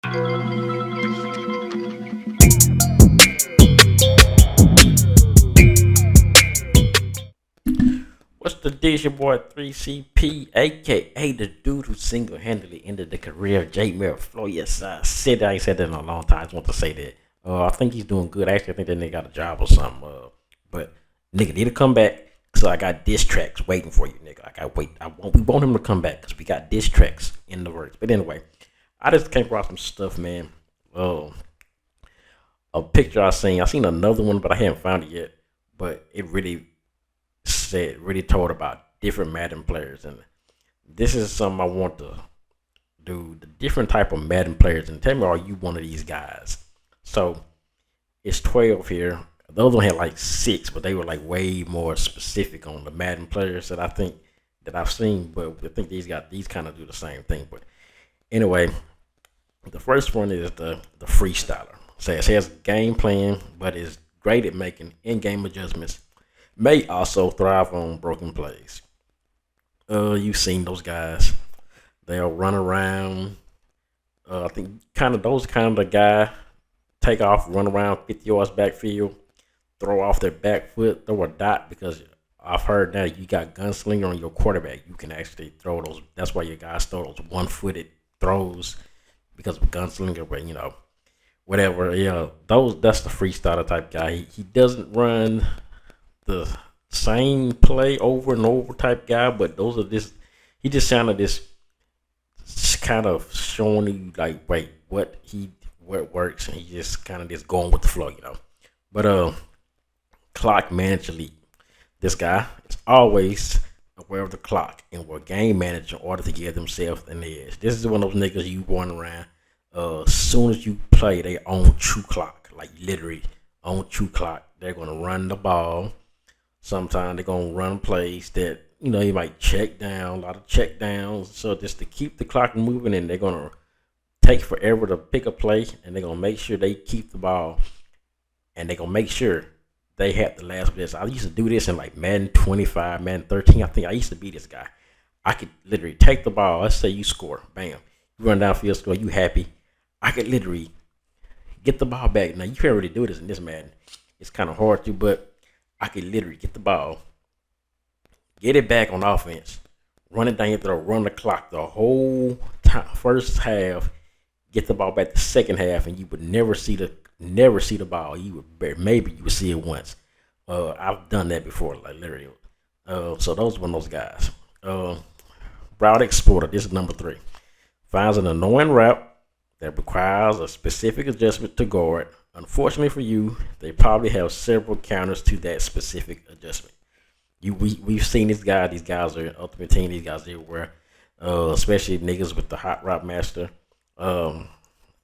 What's the dish, your boy 3CP, aka the dude who single-handedly ended the career of J. Merrill Floyd? Yes, I said that. I ain't said that in a long time. I just want to say that. I think he's doing good. Actually, I think that nigga got a job or something. But nigga need to come back. So I got diss tracks waiting for you, nigga. I got wait. We want him to come back because we got diss tracks in the works. But anyway, I just came across some stuff, man. Uh, a picture I seen. I seen another one, but I haven't found it yet. But it really told about different Madden players, and this is something I want to do. The different type of Madden players, and tell me, are you one of these guys? So it's 12 here. The other one had like 6, but they were like way more specific on the Madden players that I think that I've seen. But I think these kind of do the same thing. But anyway, the first one is the freestyler. So it says game plan, but is great at making in-game adjustments. May also thrive on broken plays. You've seen those guys. They'll run around. I think kind of those kind of the guy take off, run around 50 yards backfield, throw off their back foot, throw a dot because I've heard that you got gunslinger on your quarterback. You can actually throw those. That's why your guys throw those one-footed throws because of gunslinger. But whatever. Yeah, that's the freestyler type guy. He doesn't run the same play over and over type guy, but those are this. He just sounded this kind of showing you like, wait, what works, and he just kind of just going with the flow. But clock manage elite. This guy is always aware of the clock and will game manage in order to give themselves an edge. This is one of those niggas you run around. As soon as you play, they own true clock, like literally on true clock. They're gonna run the ball. Sometimes they're gonna run plays that you might check down, a lot of check downs. So just to keep the clock moving, and they're gonna take forever to pick a play, and they're gonna make sure they keep the ball, and they're gonna make sure they have the last blitz. I used to do this in like Madden 25, Madden 13. I think I used to be this guy. I could literally take the ball. Let's say you score, bam, you run downfield, score. You happy? I could literally get the ball back. Now you can't really do this in this Madden. It's kind of hard to, but I could literally get the ball, get it back on offense, run it down your throat, run the clock the whole time, first half, get the ball back the second half, and you would never see the ball. Maybe you would see it once. I've done that before, like literally. So those are one of those guys. Route exploiter. This is number 3. Finds an annoying route that requires a specific adjustment to guard. Unfortunately for you, they probably have several counters to that specific adjustment. We've seen these guys. These guys are in Ultimate Team. These guys everywhere, especially niggas with the hot route master.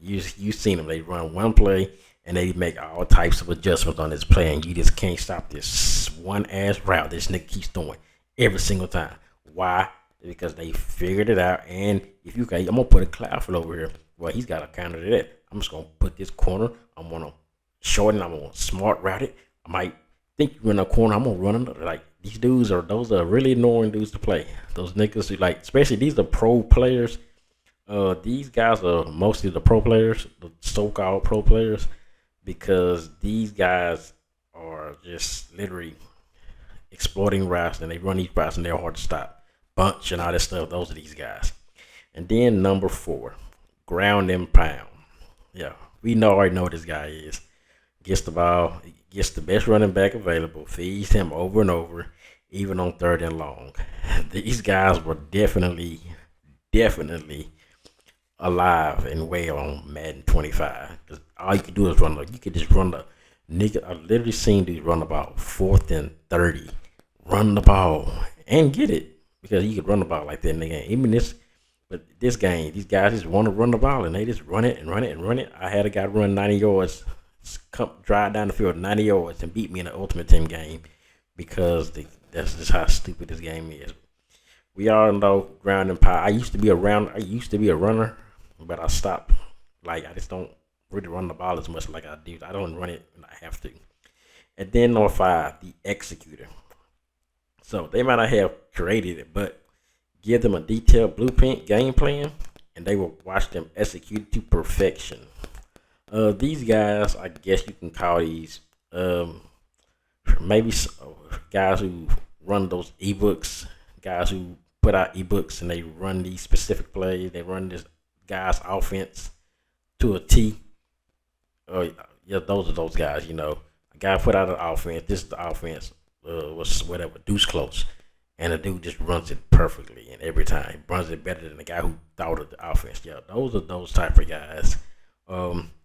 You've seen them. They run one play and they make all types of adjustments on this play, and you just can't stop this one ass route this nigga keeps throwing every single time. Why? Because they figured it out. And if you can, I'm gonna put a cloud over here. Well, he's got a counter to that. I'm just gonna put this corner. I'm gonna shorten. I'm gonna smart route it. I might think you run a corner. I'm gonna run another. Like those are really annoying dudes to play. Those niggas who like, especially these are pro players. These guys are mostly the pro players, the so-called pro players, because these guys are just literally exploiting routes, and they run these routes and they're hard to stop. Bunch and all that stuff. Those are these guys. And then number 4, ground and pound. Yeah, we already know what this guy is. Gets the ball, gets the best running back available, feeds him over and over, even on 3rd and long. These guys were definitely alive and well on Madden 25. All you could do is you could just run the nigga. I literally seen dudes run about 4th and 30, run the ball and get it because you could run the ball like that in the game. But this game, these guys just want to run the ball and they just run it and run it and run it. I had a guy run 90 yards, drive down the field 90 yards and beat me in the Ultimate Team game because that's just how stupid this game is. We all know ground and pound. I used to be a runner, but I stopped. Like I just don't really run the ball as much like I do. I don't run it when I have to. And then number 5, the executor. So they might not have created it, but give them a detailed blueprint game plan, and they will watch them execute to perfection. These guys, I guess you can call these maybe guys who run those ebooks, guys who put out ebooks and they run these specific plays. They run this guy's offense to a T. Yeah, those are those guys. You know, a guy put out an offense. This is the offense. Was whatever deuce close, and the dude just runs it perfectly, and every time runs it better than the guy who thought of the offense. Yeah, those are those type of guys.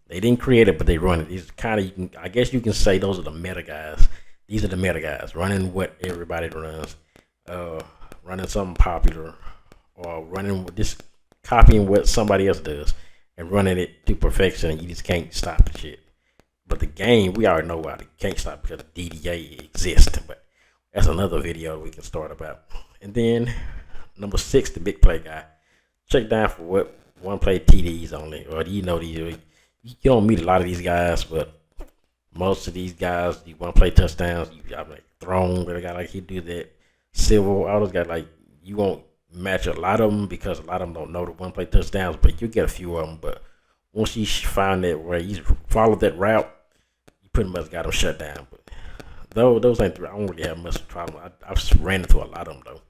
They didn't create it, but they run it. These kind of, I guess you can say those are the meta guys. These are the meta guys running what everybody runs, running something popular, or running with this, copying what somebody else does, and running it to perfection. And you just can't stop the shit. But the game, we already know why they can't stop, because DDA exists. But that's another video we can start about. And then number 6, the big play guy. Check down for what one play TDs only, or you know these. You don't meet a lot of these guys, but most of these guys, you want to play touchdowns. You got like Throne, but a guy like he do that. Civil, all those guys, like, you won't match a lot of them because a lot of them don't know the one play touchdowns, but you get a few of them. But once you find that where you follow that route, you pretty much got them shut down. But those ain't, I don't really have much problem. I've just ran into a lot of them though.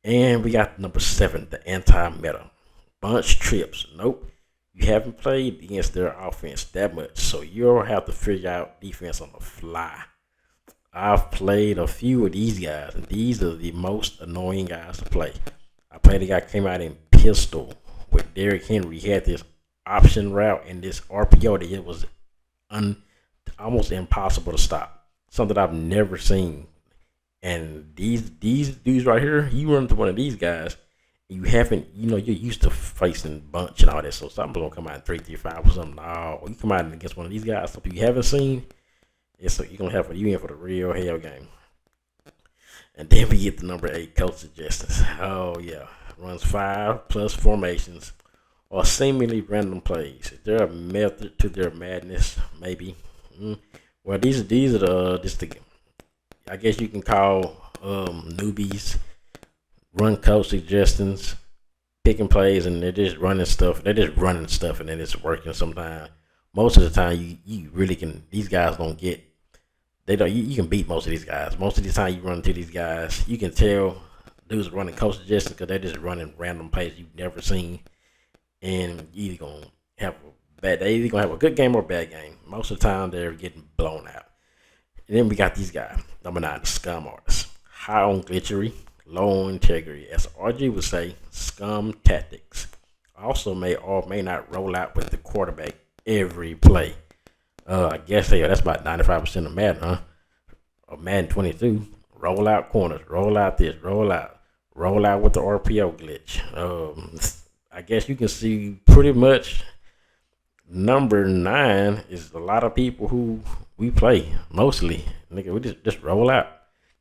And we got number 7, the anti-meta. Bunch trips. Nope. You haven't played against their offense that much, so you'll have to figure out defense on the fly. I've played a few of these guys, and these are the most annoying guys to play. I played a guy came out in pistol with Derrick Henry. He had this option route and this RPO that it was almost impossible to stop. Something I've never seen. And these dudes right here, you run into one of these guys, you haven't, you're used to facing bunch and all that, so something's gonna come out in 3-3-5 or something. No, you come out against one of these guys, something you haven't seen, so you're gonna have you in for the real hell game. And then we get the number 8, coach suggestions. Oh yeah, runs 5+ formations or seemingly random plays. Is there a method to their madness? Maybe. Well, these are the I guess you can call newbies. Run coach suggestions, picking plays, and they're just running stuff. They're just running stuff, and then it's working sometimes. Most of the time, you really can. These guys don't get. They don't. You can beat most of these guys. Most of the time, you run into these guys, you can tell dudes running coach suggestions because they're just running random plays you've never seen, and you either gonna have a bad. They either gonna have a good game or a bad game. Most of the time, they're getting blown out. And then we got these guys. Number 9, the scum artists. High on glitchery. Low integrity, as RG would say, scum tactics. Also may or may not roll out with the quarterback every play. I guess that's about 95% of Madden, huh? Or Madden 22. Roll out corners, roll out this, roll out with the RPO glitch. I guess you can see pretty much number 9 is a lot of people who we play mostly. Nigga, we just roll out.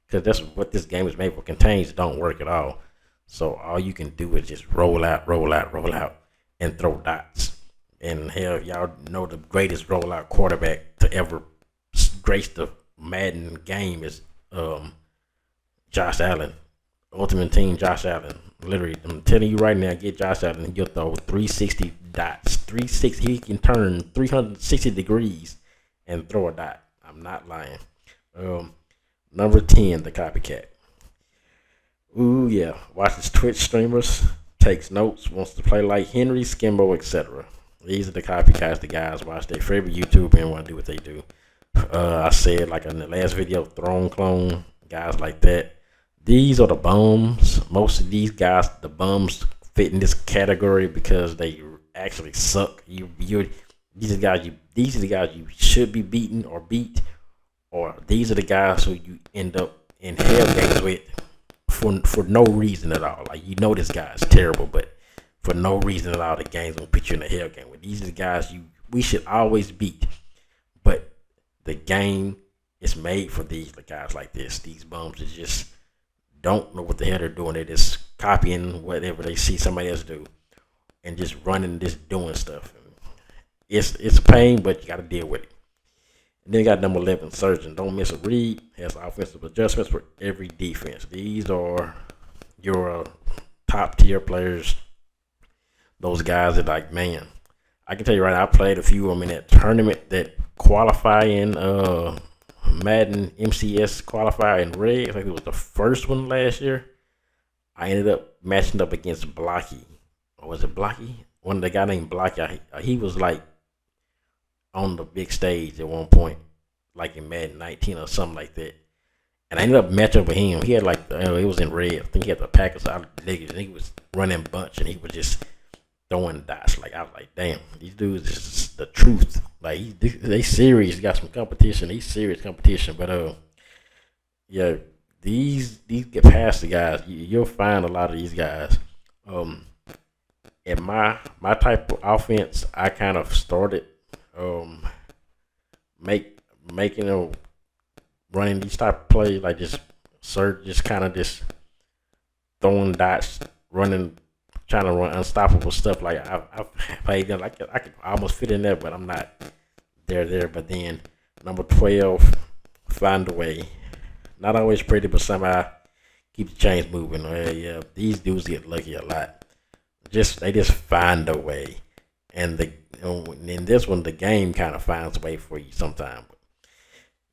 Because that's what this game is made for. Contains don't work at all. So all you can do is just roll out, and throw dots. And hell, y'all know the greatest rollout quarterback to ever grace the Madden game is Josh Allen. Ultimate Team Josh Allen. Literally, I'm telling you right now, get Josh Allen and you'll throw 360 dots. 360, he can turn 360 degrees and throw a dot. I'm not lying. Number 10, the copycat. Ooh, yeah. Watches Twitch streamers, takes notes, wants to play like Henry, Skimbo, etc. These are the copycats. The guys watch their favorite YouTuber and want to do what they do. I said, like in the last video, Throne clone, guys like that. These are the bums. Most of these guys, the bums, fit in this category because they actually suck. These are the guys you should be beaten or beat. Or these are the guys who you end up in hell games with for no reason at all. Like, this guy is terrible, but for no reason at all, the game's gonna put you in a hell game with. These are the guys we should always beat. But the game is made for these guys like this. These bums that just don't know what the hell they're doing. They're just copying whatever they see somebody else do and just running, just doing stuff. It's a pain, but you gotta deal with it. Then you got number 11, Surgeon. Don't miss a read. Has offensive adjustments for every defense. These are your top tier players. those guys that like, man, I can tell you right now, I played a few of them in that tournament that qualifying Madden MCS qualifier in red. I think it was the first one last year. I ended up matching up against Blocky. Or was it Blocky? One of the guy named Blocky. He was like on the big stage at one point, like in Madden 19 or something like that. And I ended up matching up with him. He had like, it was in red. I think he had the Packers out of the league. And he was running bunch and he was just throwing dots. Like, I was like, damn, these dudes is the truth. Like, they serious. Got some competition. He's serious competition. But, yeah, these get past the guys. You'll find a lot of these guys. In my type of offense, I kind of started making a running these type of plays, like just kind of just throwing dots, running, trying to run unstoppable stuff. Like I've played them, like I could almost fit in there, but I'm not there. But then number 12, find a way. Not always pretty, but somehow keep the chains moving. Yeah, these dudes get lucky a lot. They just find a way, and in this one, the game kind of finds a way for you sometimes.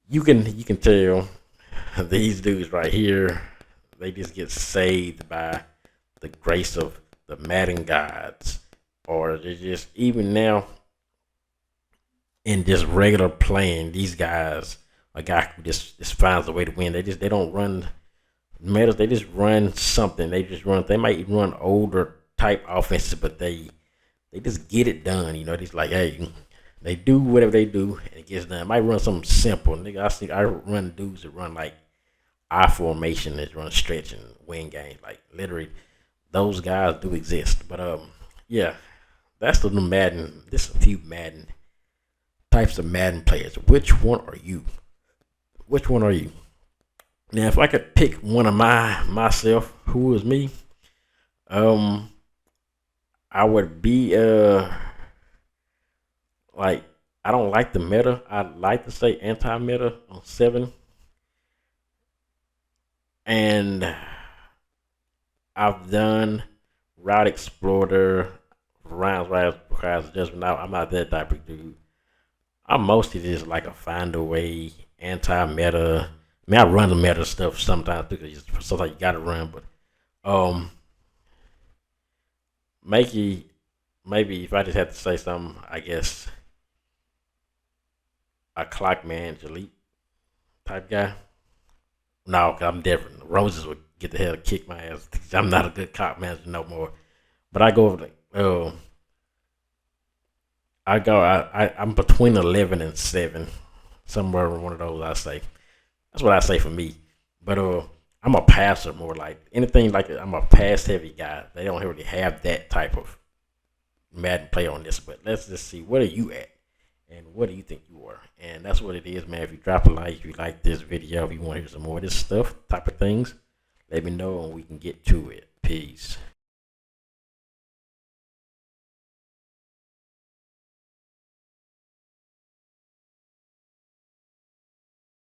You can tell these dudes right here, they just get saved by the grace of the Madden gods, or they just, even now in just regular playing, these guys, a guy who just finds a way to win. They don't run medals, they just run something. They might run older type offenses, but they just get it done. You know, it's like, hey, they do whatever they do and it gets done. Might run something simple. Nigga, I run dudes that run like I formation, that run stretch and win games. Like literally, those guys do exist. But yeah, that's the new Madden. This a few Madden types of Madden players. Which one are you? Which one are you? Now, if I could pick one of myself, who is me? I would be like, I don't like the meta. I'd like to say anti-meta on 7. And I've done Route Explorer, rounds requires adjustment. Now, I'm not that type of dude. I'm mostly just like a find a way, anti-meta. I mean, I run the meta stuff sometimes because sometimes you gotta run, but maybe if I just had to say something, I guess a clock man, elite type guy. No, cause I'm different. Roses would get the hell kick my ass. I'm not a good clock manager no more. But I go over like, I'm between 11 and 7, somewhere in one of those. I say that's what I say for me. But I'm a passer more, like anything like I'm a pass heavy guy. They don't really have that type of Madden play on this. But let's just see, what are you at, and what do you think you are? And that's what it is, man. If you drop a like, if you like this video, if you want to hear some more of this stuff, type of things, let me know and we can get to it. Peace.